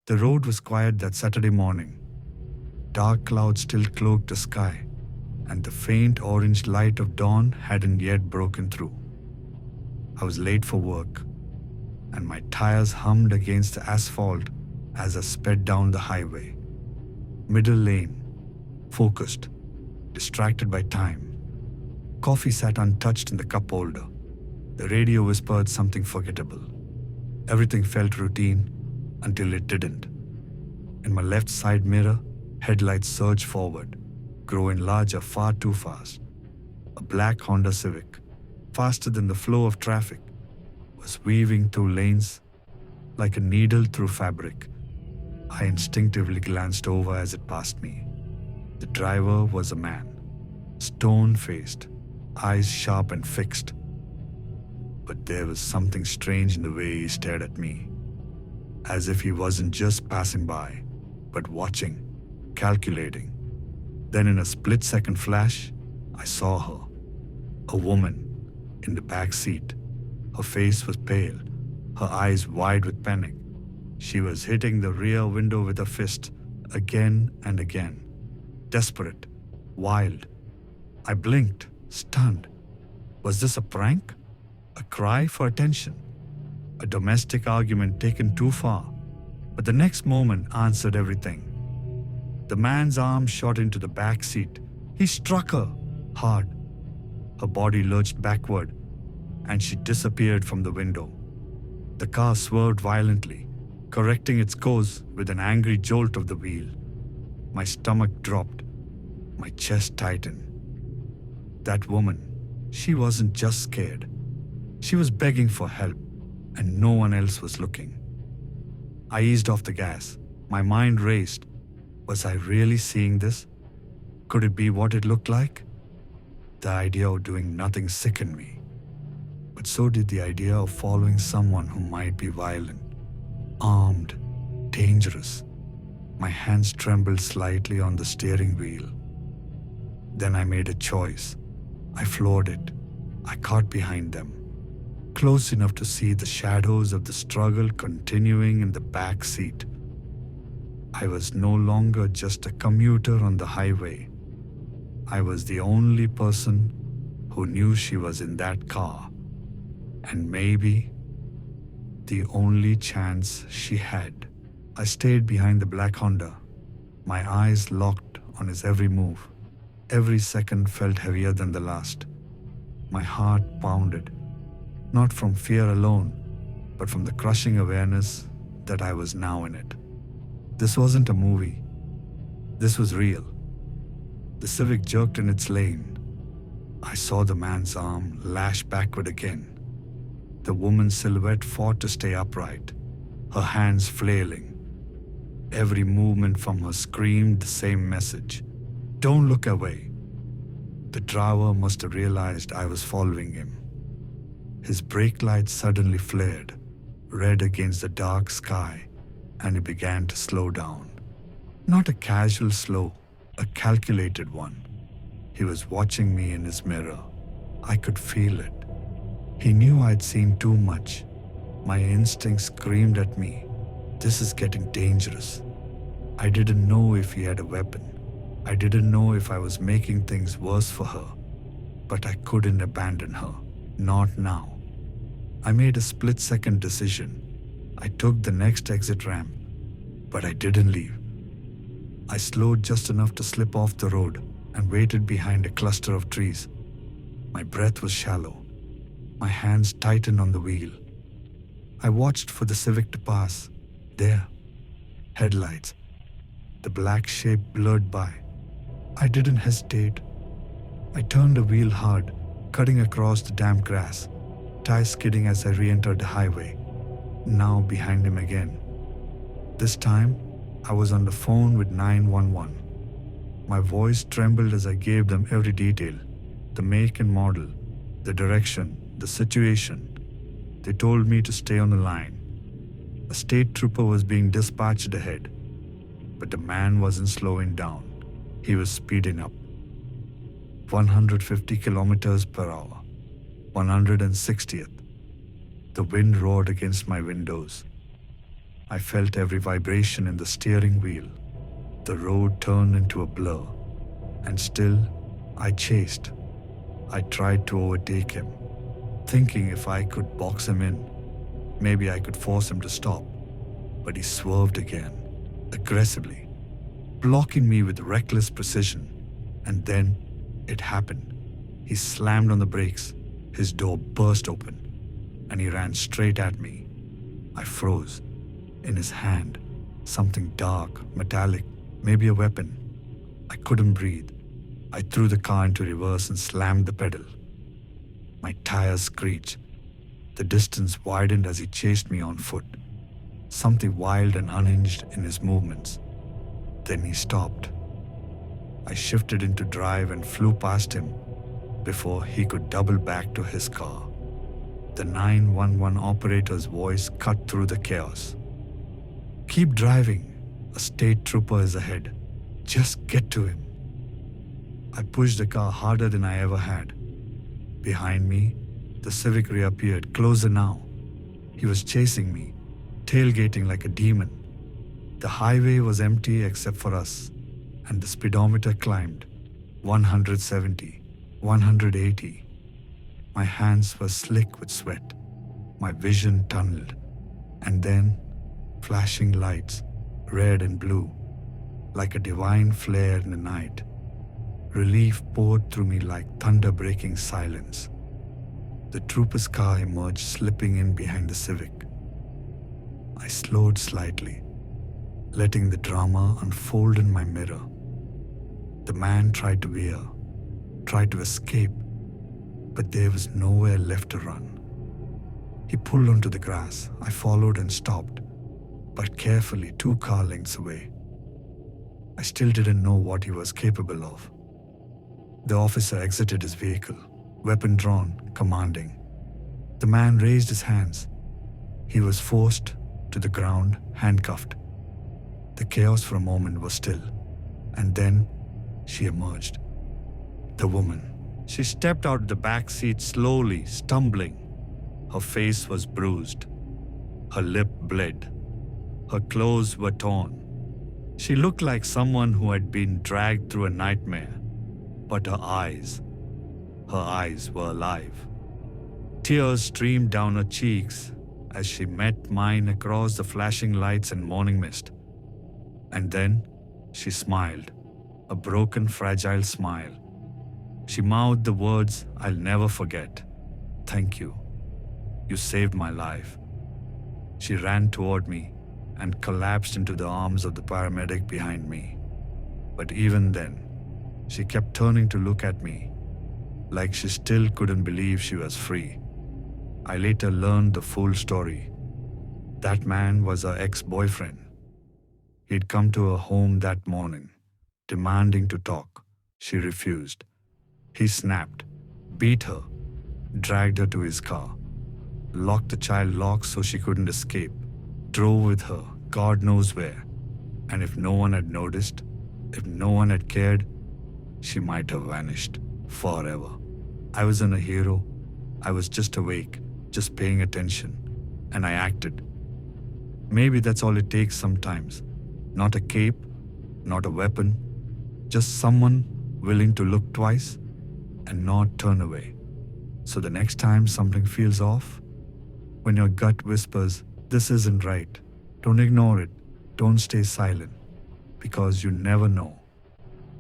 The road was quiet that Saturday morning. Dark clouds still cloaked the sky, and the faint orange light of dawn hadn't yet broken through. I was late for work, and my tires hummed against the asphalt as I sped down the highway. Middle lane, focused, distracted by time. Coffee sat untouched in the cup holder. The radio whispered something forgettable. Everything felt routine until it didn't. In my left side mirror, headlights surged forward, growing larger far too fast. A black Honda Civic, faster than the flow of traffic, was weaving through lanes like a needle through fabric. I instinctively glanced over as it passed me. The driver was a man, stone-faced, eyes sharp and fixed. But there was something strange in the way he stared at me, as if he wasn't just passing by, but watching, calculating. Then in a split-second flash, I saw her, a woman, in the back seat. Her face was pale, her eyes wide with panic. She was hitting the rear window with a fist, again and again. Desperate, wild. I blinked, stunned. Was this a prank? A cry for attention? A domestic argument taken too far? But the next moment answered everything. The man's arm shot into the back seat. He struck her, hard. Her body lurched backward, and she disappeared from the window. The car swerved violently, correcting its course with an angry jolt of the wheel. My stomach dropped, my chest tightened. That woman, she wasn't just scared. She was begging for help, and no one else was looking. I eased off the gas. My mind raced. Was I really seeing this? Could it be what it looked like? The idea of doing nothing sickened me. But so did the idea of following someone who might be violent, armed, dangerous. My hands trembled slightly on the steering wheel. Then I made a choice. I floored it. I caught behind them, close enough to see the shadows of the struggle continuing in the back seat. I was no longer just a commuter on the highway. I was the only person who knew she was in that car, and maybe the only chance she had. I stayed behind the black Honda, my eyes locked on his every move. Every second felt heavier than the last. My heart pounded, not from fear alone, but from the crushing awareness that I was now in it. This wasn't a movie. This was real. The Civic jerked in its lane. I saw the man's arm lash backward again. The woman's silhouette fought to stay upright, her hands flailing. Every movement from her screamed the same message. Don't look away. The driver must have realized I was following him. His brake lights suddenly flared, red against the dark sky, and he began to slow down. Not a casual slow, a calculated one. He was watching me in his mirror. I could feel it. He knew I'd seen too much. My instincts screamed at me, this is getting dangerous. I didn't know if he had a weapon. I didn't know if I was making things worse for her. But I couldn't abandon her. Not now. I made a split-second decision. I took the next exit ramp, but I didn't leave. I slowed just enough to slip off the road and waited behind a cluster of trees. My breath was shallow. My hands tightened on the wheel. I watched for the Civic to pass. There. Headlights. The black shape blurred by. I didn't hesitate. I turned the wheel hard, cutting across the damp grass, tires skidding as I re-entered the highway. Now behind him again. This time, I was on the phone with 911. My voice trembled as I gave them every detail, the make and model, the direction, the situation. They told me to stay on the line. A state trooper was being dispatched ahead, but the man wasn't slowing down. He was speeding up. 150 kilometers per hour. 160th. The wind roared against my windows. I felt every vibration in the steering wheel. The road turned into a blur, and still I chased. I tried to overtake him, thinking if I could box him in, maybe I could force him to stop. But he swerved again, aggressively, blocking me with reckless precision. And then it happened. He slammed on the brakes, his door burst open, and he ran straight at me. I froze. In his hand, something dark, metallic, maybe a weapon. I couldn't breathe. I threw the car into reverse and slammed the pedal. My tires screeched. The distance widened as he chased me on foot. Something wild and unhinged in his movements. Then he stopped. I shifted into drive and flew past him before he could double back to his car. The 911 operator's voice cut through the chaos. "Keep driving. A state trooper is ahead. Just get to him." I pushed the car harder than I ever had. Behind me, the Civic reappeared, closer now. He was chasing me, tailgating like a demon. The highway was empty except for us, and the speedometer climbed. 170, 180. My hands were slick with sweat. My vision tunneled. And then, flashing lights, red and blue, like a divine flare in the night. Relief poured through me like thunder breaking silence. The trooper's car emerged, slipping in behind the Civic. I slowed slightly, letting the drama unfold in my mirror. The man tried to veer, tried to escape, but there was nowhere left to run. He pulled onto the grass. I followed and stopped, but carefully 2 car lengths away. I still didn't know what he was capable of. The officer exited his vehicle, weapon drawn, commanding. The man raised his hands. He was forced to the ground, handcuffed. The chaos for a moment was still, and then she emerged. The woman. She stepped out of the back seat slowly, stumbling. Her face was bruised. Her lip bled. Her clothes were torn. She looked like someone who had been dragged through a nightmare. But her eyes were alive. Tears streamed down her cheeks as she met mine across the flashing lights and morning mist. And then she smiled, a broken, fragile smile. She mouthed the words I'll never forget. "Thank you. You saved my life." She ran toward me and collapsed into the arms of the paramedic behind me. But even then, she kept turning to look at me, like she still couldn't believe she was free. I later learned the full story. That man was her ex-boyfriend. He'd come to her home that morning, demanding to talk. She refused. He snapped, beat her, dragged her to his car, locked the child lock so she couldn't escape, drove with her, God knows where. And if no one had noticed, if no one had cared, she might have vanished forever. I wasn't a hero. I was just awake, just paying attention, and I acted. Maybe that's all it takes sometimes. Not a cape, not a weapon, just someone willing to look twice and not turn away. So the next time something feels off, when your gut whispers, "This isn't right," don't ignore it. Don't stay silent, because you never know.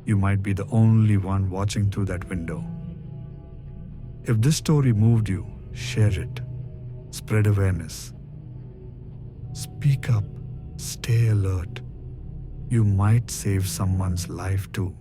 You might be the only one watching through that window. If this story moved you, share it. Spread awareness. Speak up. Stay alert. You might save someone's life too.